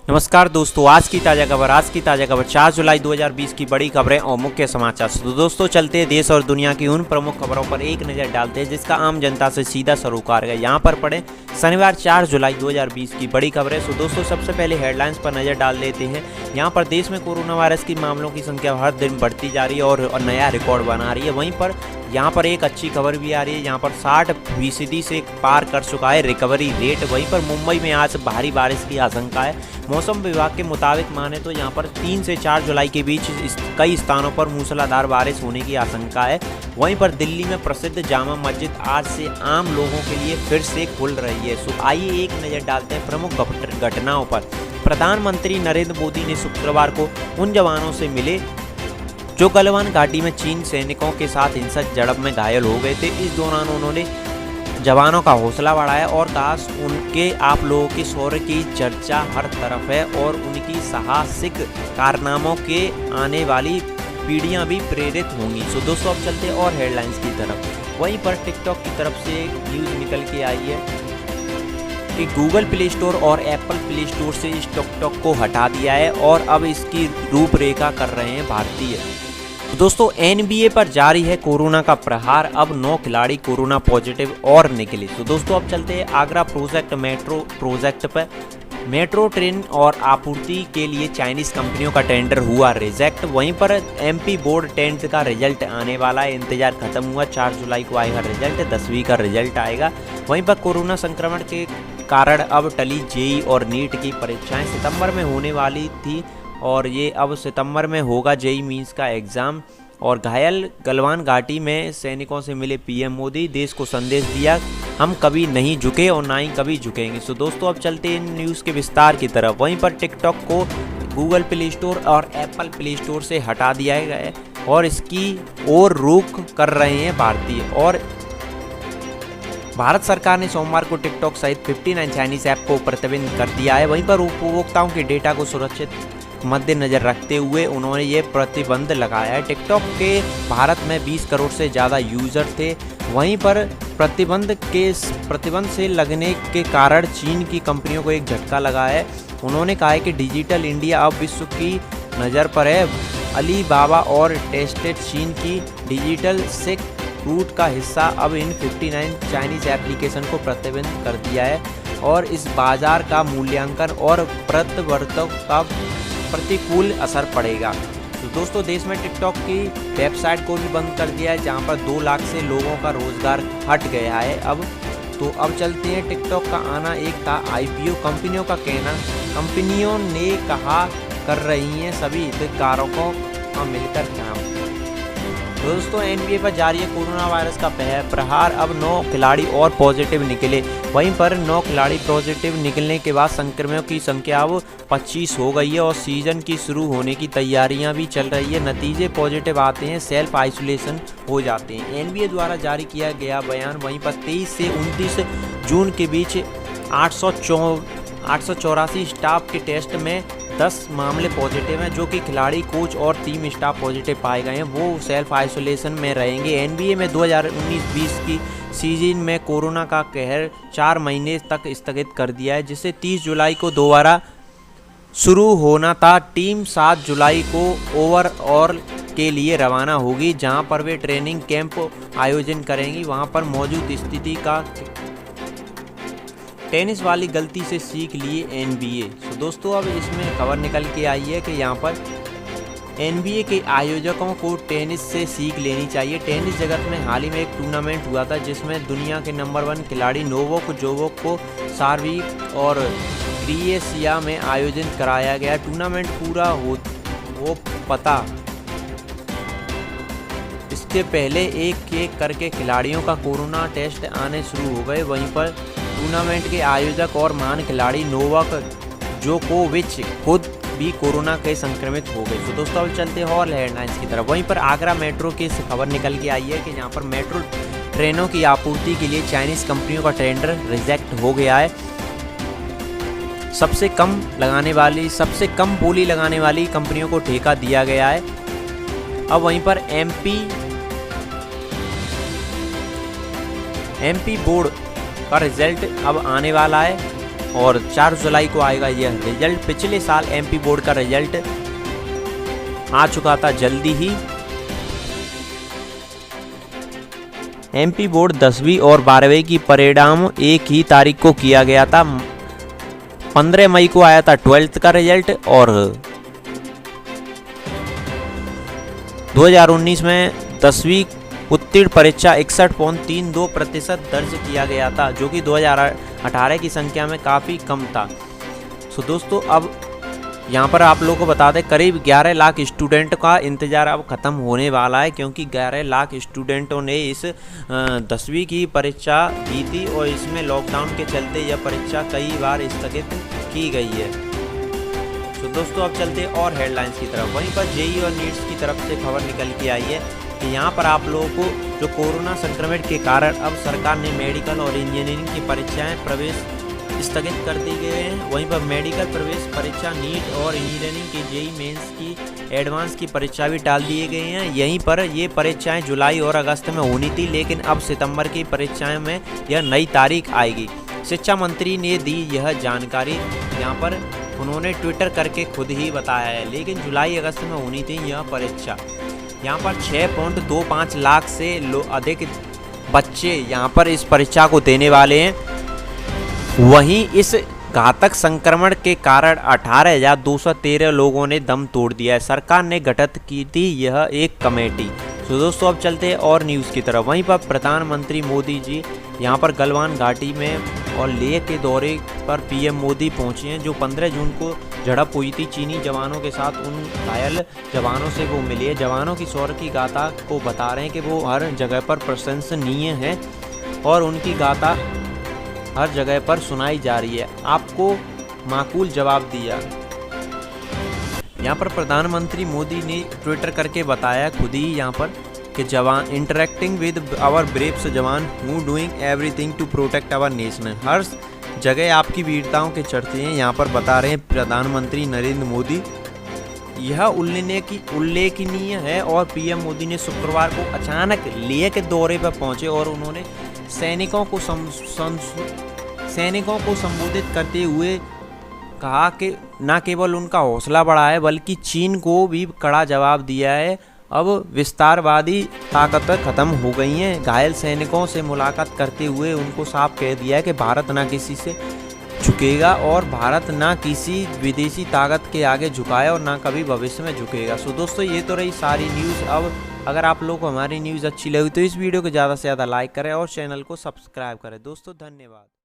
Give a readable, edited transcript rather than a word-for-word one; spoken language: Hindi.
नमस्कार दोस्तों, आज की ताज़ा खबर 4 जुलाई 2020 की बड़ी खबरें और मुख्य समाचार। तो दोस्तों चलते हैं देश और दुनिया की उन प्रमुख खबरों पर एक नज़र डालते हैं जिसका आम जनता से सीधा सरोकार है। यहाँ पर पढ़ें शनिवार 4 जुलाई 2020 की बड़ी खबरें। तो दोस्तों सबसे पहले हेडलाइंस पर नज़र डाल देते हैं। यहाँ पर देश में कोरोना वायरस की मामलों की संख्या हर दिन बढ़ती जा रही है और नया रिकॉर्ड बना रही है। वहीं पर यहाँ पर एक अच्छी खबर भी आ रही है। यहाँ पर 60% से पार कर चुका है रिकवरी रेट। वहीं पर मुंबई में आज भारी बारिश की आशंका है। मौसम विभाग के मुताबिक माने तो यहाँ पर 3 से 4 जुलाई के बीच कई स्थानों पर मूसलाधार बारिश होने की आशंका है। वहीं पर दिल्ली में प्रसिद्ध जामा मस्जिद आज से आम लोगों के लिए फिर से खुल रही है। सो आइए एक नज़र डालते हैं प्रमुख घटनाओं पर। प्रधानमंत्री नरेंद्र मोदी ने शुक्रवार को उन जवानों से मिले जो गलवान घाटी में चीन सैनिकों के साथ हिंसक झड़प में घायल हो गए थे। इस दौरान उन्होंने जवानों का हौसला बढ़ाया और कहा उनके आप लोगों के शौर्य की चर्चा हर तरफ है और उनकी साहसिक कारनामों के आने वाली पीढ़ियां भी प्रेरित होंगी। सो दोस्तों अब चलते हैं और हेडलाइंस की तरफ। वहीं पर टिकटॉक की तरफ से न्यूज़ निकल के आई है कि गूगल प्ले स्टोर और एप्पल प्ले स्टोर से इस टिकटॉक को हटा दिया है और अब इसकी रूपरेखा कर रहे हैं भारतीय। तो दोस्तों NBA पर जारी है कोरोना का प्रहार, अब 9 खिलाड़ी कोरोना पॉजिटिव और निकले। तो दोस्तों अब चलते हैं आगरा मेट्रो प्रोजेक्ट पर। मेट्रो ट्रेन और आपूर्ति के लिए चाइनीज़ कंपनियों का टेंडर हुआ रिजेक्ट। वहीं पर MP बोर्ड 10th का रिजल्ट आने वाला है, इंतजार खत्म हुआ। 4 जुलाई को आएगा रिजल्ट, 10वीं का रिजल्ट आएगा। वहीं पर कोरोना संक्रमण के कारण अब टली JEE और नीट की परीक्षाएं सितंबर में होने वाली थी और ये अब सितंबर में होगा JEE मीन्स का एग्ज़ाम। और घायल गलवान घाटी में सैनिकों से मिले PM मोदी, देश को संदेश दिया हम कभी नहीं झुके और ना ही कभी झुकेंगे। सो दोस्तों अब चलते हैं न्यूज़ के विस्तार की तरफ। वहीं पर टिकटॉक को गूगल प्ले स्टोर और एप्पल प्ले स्टोर से हटा दिया गया है और इसकी ओर रुख कर रहे हैं भारतीय। और भारत सरकार ने सोमवार को टिकटॉक सहित 59 चाइनीज ऐप को प्रतिबंधित कर दिया है। वहीं पर उपभोक्ताओं के डेटा को सुरक्षित मद्देनजर रखते हुए उन्होंने ये प्रतिबंध लगाया है। टिकटॉक के भारत में 20 करोड़ से ज़्यादा यूज़र थे। वहीं पर प्रतिबंध से लगने के कारण चीन की कंपनियों को एक झटका लगा है। उन्होंने कहा है कि डिजिटल इंडिया अब विश्व की नज़र पर है। अलीबाबा और टेस्टेड चीन की डिजिटल सिक रूट का हिस्सा अब इन 59 चाइनीज एप्लीकेशन को प्रतिबंधित कर दिया है और इस बाजार का मूल्यांकन और प्रतिवर्तों का प्रतिकूल असर पड़ेगा। तो दोस्तों देश में टिकटॉक की वेबसाइट को भी बंद कर दिया है जहां पर 2 लाख से लोगों का रोजगार हट गया है अब। तो अब चलते हैं, टिकटॉक का आना एक था IPO। कंपनियों का कहना, कंपनियों ने कहा कर रही हैं सभी हितधारकों का मिलकर काम। दोस्तों NBA पर जारी है कोरोना वायरस का प्रहार, अब 9 खिलाड़ी और पॉजिटिव निकले। वहीं पर 9 खिलाड़ी पॉजिटिव निकलने के बाद संक्रमितों की संख्या अब 25 हो गई है और सीजन की शुरू होने की तैयारियां भी चल रही है। नतीजे पॉजिटिव आते हैं, सेल्फ आइसोलेशन हो जाते हैं। NBA द्वारा जारी किया गया बयान। वहीं पर 23 से 29 जून के बीच 884 स्टाफ के टेस्ट में 10 मामले पॉजिटिव हैं, जो कि खिलाड़ी, कोच और टीम स्टाफ पॉजिटिव पाए गए हैं। वो सेल्फ आइसोलेशन में रहेंगे। NBA में 2019-20 की सीजन में कोरोना का कहर 4 महीने तक स्थगित कर दिया है, जिसे 30 जुलाई को दोबारा शुरू होना था। टीम 7 जुलाई को ओवरऑल के लिए रवाना होगी, जहां पर वे ट्रेनिंग कैंप आयोजन करेंगी। वहां पर मौजूद स्थिति का टेनिस वाली गलती से सीख लिए NBA। तो दोस्तों अब इसमें खबर निकल के आई है कि यहाँ पर NBA के आयोजकों को टेनिस से सीख लेनी चाहिए। टेनिस जगत में हाल ही में एक टूर्नामेंट हुआ था जिसमें दुनिया के नंबर 1 खिलाड़ी नोवाक जोकोविच को सार्बिया और क्रोएशिया में आयोजन कराया गया। टूर्नामेंट पूरा हो पता इसके पहले एक करके खिलाड़ियों का कोरोना टेस्ट आने शुरू हो गए। वहीं पर टूर्नामेंट के आयोजक और महान खिलाड़ी नोवाक जोकोविच खुद भी कोरोना के संक्रमित हो गए। तो दोस्तों अब चलते हैं और हेडलाइंस की तरफ। वहीं पर आगरा मेट्रो की खबर निकल के आई है कि यहाँ पर मेट्रो ट्रेनों की आपूर्ति के लिए चाइनीज कंपनियों का टेंडर रिजेक्ट हो गया है। सबसे कम बोली लगाने वाली कंपनियों को ठेका दिया गया है। अब वहीं पर MP बोर्ड का रिजल्ट अब आने वाला है। और 4 जुलाई को आएगा यह रिजल्ट। पिछले साल एमपी बोर्ड का रिजल्ट आ चुका था जल्दी ही। एमपी बोर्ड 10वीं और 12वीं की परिणाम एक ही तारीख को किया गया था। 15 मई को आया था 12th का रिजल्ट और 2019 में 10वीं उत्तीर्ण परीक्षा 61.32% दर्ज किया गया था, जो कि 2018 की संख्या में काफ़ी कम था। सो दोस्तों, अब यहाँ पर आप लोगों को बता दें, करीब 11 लाख स्टूडेंट का इंतज़ार अब ख़त्म होने वाला है, क्योंकि 11 लाख स्टूडेंटों ने इस 10वीं की परीक्षा दी थी और इसमें लॉकडाउन के चलते यह परीक्षा कई बार स्थगित की गई है। तो दोस्तों, अब चलते और हेडलाइंस की तरफ। वहीं पर जेईई और नीट्स की तरफ से खबर निकल के आई है कि यहाँ पर आप लोगों को जो कोरोना संक्रमण के कारण अब सरकार ने मेडिकल और इंजीनियरिंग की परीक्षाएं प्रवेश स्थगित कर दी गए हैं। वहीं पर मेडिकल प्रवेश परीक्षा, नीट और इंजीनियरिंग की जेईई मेंस की एडवांस की परीक्षा भी टाल दिए गए हैं। यहीं पर ये परीक्षाएं जुलाई और अगस्त में होनी थी, लेकिन अब सितंबर की परीक्षाएं में यह नई तारीख आएगी। शिक्षा मंत्री ने दी यह जानकारी, यहाँ पर उन्होंने ट्विटर करके खुद ही बताया है। लेकिन जुलाई अगस्त में होनी थी यह परीक्षा। यहाँ पर 6.25 लाख से अधिक बच्चे यहाँ पर इस परीक्षा को देने वाले हैं। वहीं इस घातक संक्रमण के कारण 18,213 लोगों ने दम तोड़ दिया है। सरकार ने गठित की थी यह एक कमेटी। तो दोस्तों, अब चलते हैं और न्यूज़ की तरफ। वहीं पर प्रधानमंत्री मोदी जी यहाँ पर गलवान घाटी में और लेह के दौरे पर पीएम मोदी पहुँचे हैं, जो 15 जून को झड़प हुई थी चीनी जवानों के साथ। उन घायल जवानों से वो मिले। जवानों की शौर्य की गाथा को बता रहे हैं कि वो हर जगह पर प्रशंसनीय है और उनकी गाथा हर जगह पर सुनाई जा रही है। आपको माकूल जवाब दिया। यहाँ पर प्रधानमंत्री मोदी ने ट्विटर करके बताया खुद ही यहाँ पर कि jawan interacting with our braves jawan who doing everything to protect our nation. हर जगह आपकी वीरताओं के चर्चे हैं, यहाँ पर बता रहे हैं प्रधानमंत्री नरेंद्र मोदी। यह उल्लेखनीय है। और पीएम मोदी ने शुक्रवार को अचानक लेह के दौरे पर पहुंचे और उन्होंने सैनिकों को संबोधित करते हुए कहा कि न केवल उनका हौसला बढ़ा है, बल्कि चीन को भी कड़ा जवाब दिया है। अब विस्तारवादी ताकतें खत्म हो गई हैं। घायल सैनिकों से मुलाकात करते हुए उनको साफ कह दिया है कि भारत न किसी से झुकेगा और भारत ना किसी विदेशी ताकत के आगे झुकाया और ना कभी भविष्य में झुकेगा। सो दोस्तों, ये तो रही सारी न्यूज़। अब अगर आप लोग को हमारी न्यूज़ अच्छी लगी तो इस वीडियो को ज़्यादा से ज़्यादा लाइक करें और चैनल को सब्सक्राइब करें। दोस्तों, धन्यवाद।